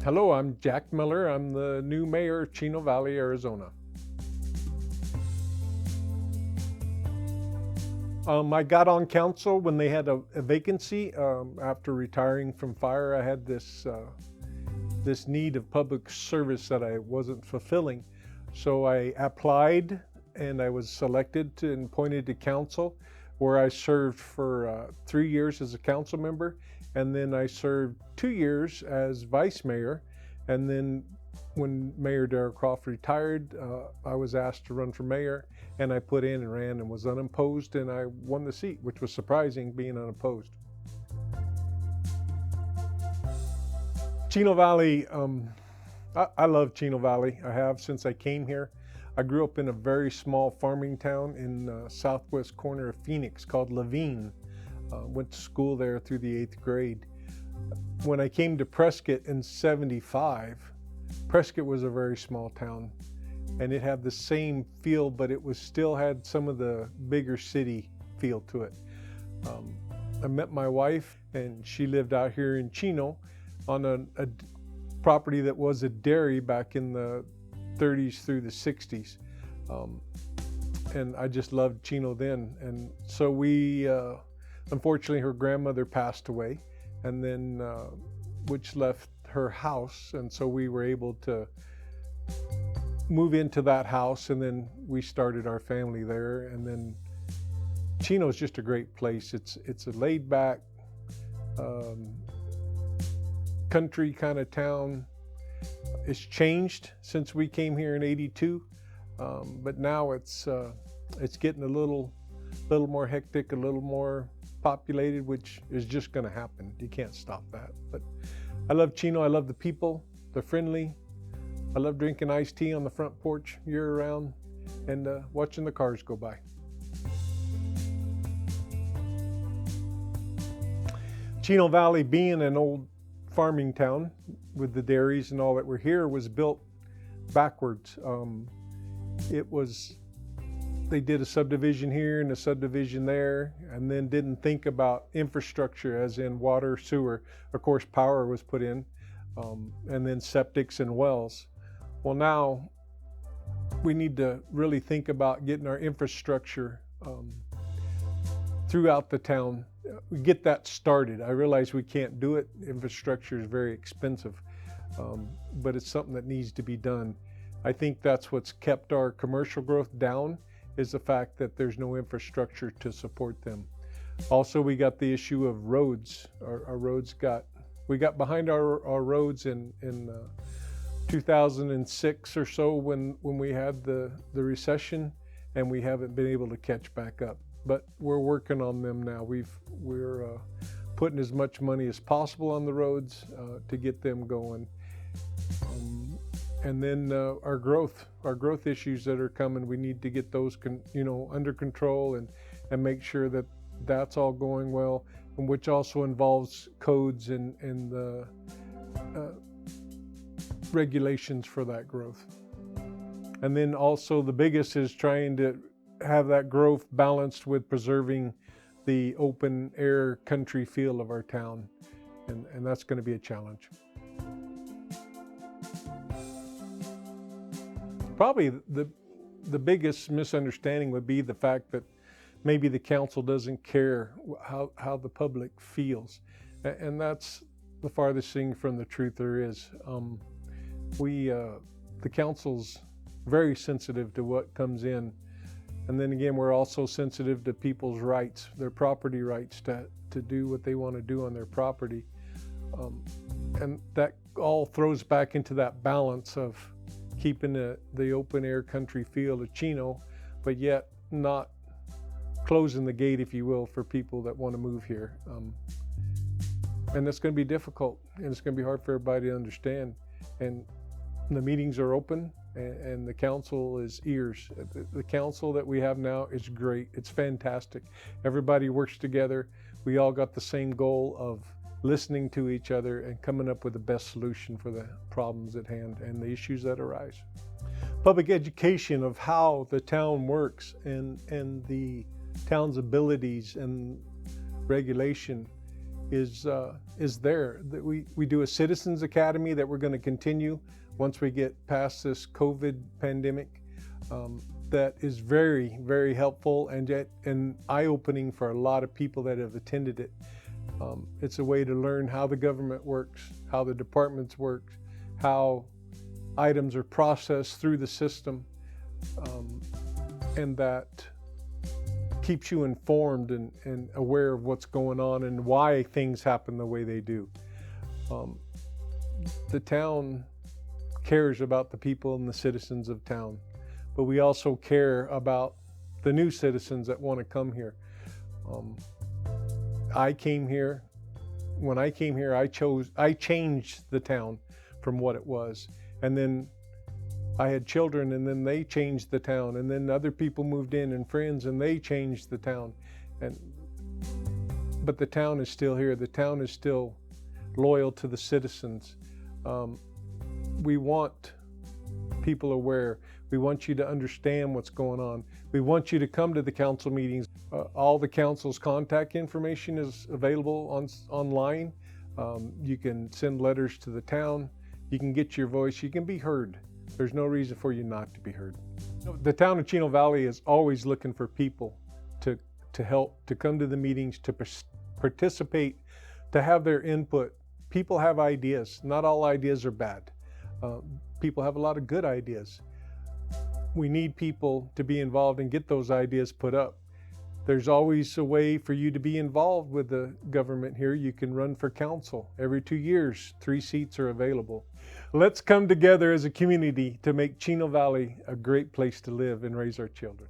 Hello, I'm Jack Miller. I'm the new mayor of Chino Valley, Arizona. I got on council when they had a vacancy. After retiring from fire, I had this need of public service that I wasn't fulfilling. So I applied and I was selected and appointed to council, where I served for 3 years as a council member, and then I served 2 years as vice mayor. And then when Mayor Darrell Croft retired, I was asked to run for mayor, and I put in and ran and was unopposed, and I won the seat, which was surprising, being unopposed. Chino Valley, I love Chino Valley. I have since I came here. I grew up in a very small farming town in the southwest corner of Phoenix called Laveen. Went to school there through the 8th grade. When I came to Prescott in '75, Prescott was a very small town, and it had the same feel, but it was still had some of the bigger city feel to it. I met my wife, and she lived out here in Chino on a property that was a dairy back in the 30s through the 60s. And I just loved Chino then. And so unfortunately, her grandmother passed away, and then which left her house, and so we were able to move into that house, and then we started our family there. And then Chino is just a great place. It's a laid back country kind of town. It's changed since we came here in '82, but now it's getting a little more hectic, a little more populated, which is just going to happen. You can't stop that. But I love Chino. I love the people. They're friendly. I love drinking iced tea on the front porch year round and watching the cars go by. Chino Valley, being an old farming town with the dairies and all that were here, was built backwards. They did a subdivision here and a subdivision there, and then didn't think about infrastructure, as in water, sewer. Of course, power was put in, and then septics and wells. Well, now we need to really think about getting our infrastructure throughout the town. We get that started. I realize we can't do it. Infrastructure is very expensive, but it's something that needs to be done. I think that's what's kept our commercial growth down, is the fact that there's no infrastructure to support them. Also, we got the issue of roads. Our roads we got behind our roads in 2006 or so when we had the recession, and we haven't been able to catch back up. But we're working on them now. We're putting as much money as possible on the roads to get them going. And then our growth issues that are coming, we need to get those under control and make sure that that's all going well, and which also involves codes and the regulations for that growth. And then also the biggest is trying to have that growth balanced with preserving the open air country feel of our town, and that's going to be a challenge. Probably the biggest misunderstanding would be the fact that maybe the council doesn't care how the public feels, and that's the farthest thing from the truth there is. The council's very sensitive to what comes in, and then again, we're also sensitive to people's rights, their property rights, to do what they want to do on their property, and that all throws back into that balance of keeping the open air country feel of Chino, but yet not closing the gate, if you will, for people that want to move here. And that's going to be difficult, and it's going to be hard for everybody to understand. And the meetings are open, and the council is ears. The council that we have now is great. It's fantastic. Everybody works together. We all got the same goal of listening to each other and coming up with the best solution for the problems at hand and the issues that arise. Public education of how the town works and the town's abilities and regulation is there. That we do a Citizens Academy that we're going to continue once we get past this COVID pandemic. That is very, very helpful and eye-opening for a lot of people that have attended it. It's a way to learn how the government works, how the departments work, how items are processed through the system, and that keeps you informed and aware of what's going on and why things happen the way they do. The town cares about the people and the citizens of town, but we also care about the new citizens that want to come here. I came here. When I came here, I changed the town from what it was. And then I had children, and then they changed the town, and then other people moved in and friends, and they changed the town. But the town is still here. The town is still loyal to the citizens. We want people aware. We want you to understand what's going on. We want you to come to the council meetings. All the council's contact information is available online. You can send letters to the town. You can get your voice. You can be heard. There's no reason for you not to be heard. The town of Chino Valley is always looking for people to help, to come to the meetings, to participate, to have their input. People have ideas. Not all ideas are bad. People have a lot of good ideas. We need people to be involved and get those ideas put up. There's always a way for you to be involved with the government here. You can run for council. Every 2 years, 3 seats are available. Let's come together as a community to make Chino Valley a great place to live and raise our children.